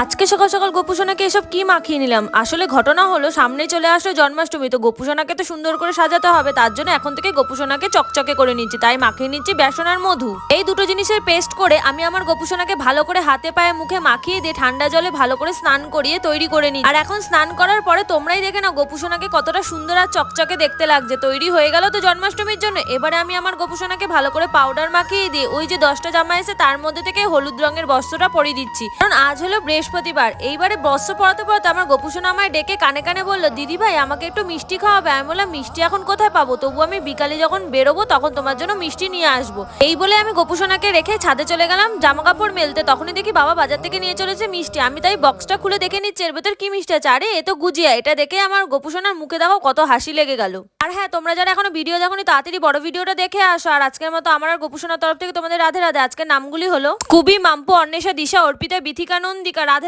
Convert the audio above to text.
আজকে সকাল সকাল গোপুসোনাকে এসব কি মাখিয়ে নিলাম। আসলে ঘটনা হলো সামনে চলে আসলো জন্মাষ্টমী, তো গোপুসোনাকে তো সুন্দর করে সাজাতে হবে, তার জন্য এখন থেকে গোপুসোনাকে চকচকে করে নিচ্ছি। তাই মাখিয়ে নিচ্ছি বেসন আর মধু। এই দুটো জিনিসের পেস্ট করে আমি আমার গোপুসোনাকে ভালো করে হাতে পায়ে মুখে মাখিয়ে দিয়ে ঠান্ডা জলে ভালো করে স্নান করিয়ে তৈরি করে নিই। আর এখন স্নান করার পরে তোমরাই দেখে না গোপুসোনাকে কতটা সুন্দর আর চকচকে দেখতে লাগছে। তৈরি হয়ে গেল তো জন্মাষ্টমীর জন্য। এবারে আমি আমার গোপুসোনাকে ভালো করে পাউডার মাখিয়ে দিয়ে ওই যে 10টা জামা এসে তার মধ্যে থেকে হলুদ রঙের বস্ত্রটা পরিয়ে দিচ্ছি, কারণ আজ হলো বৃহস্পতিবার। এইবারে বস্ত্র পরাতে পরাতে আমার গোপুসোনা আমায় ডেকে কানে কানে বললো, দিদি ভাই আমাকে একটু মিষ্টি খাওয়াবে। আমি বললাম মিষ্টি এখন কোথায় পাবো, তবু আমি বিকালে যখন বেরোবো তখন তোমার জন্য মিষ্টি নিয়ে আসবো। এই বলে আমি গোপুসোনাকে রেখে ছাদে চলে গেলাম জামা কাপড় মেলতে। তখনই দেখি বাবা বাজার থেকে নিয়ে চলেছে মিষ্টি। আমি তাই বক্সটা খুলে দেখে নিচ্ছি এর ভেতর কি মিষ্টি আছে। আরে এ তো গুজিয়া। এটা দেখে আমার গোপুসোনার মুখে দেখো কত হাসি লেগে গেল। আর হ্যাঁ, তোমরা যারা এখনো ভিডিও দেখোনি তাড়াতাড়ি বড় ভিডিওটা দেখে আসো। আর আজকের মতো আমার আর গোপুসোনার তরফ থেকে তোমাদের রাধে রাধে। আজকের নামগুলি হলো কুবি, মাম্পু, অন্বেষা, দিশা, অর্পিতা, বিথিকা, নন্দিকা। রাধে।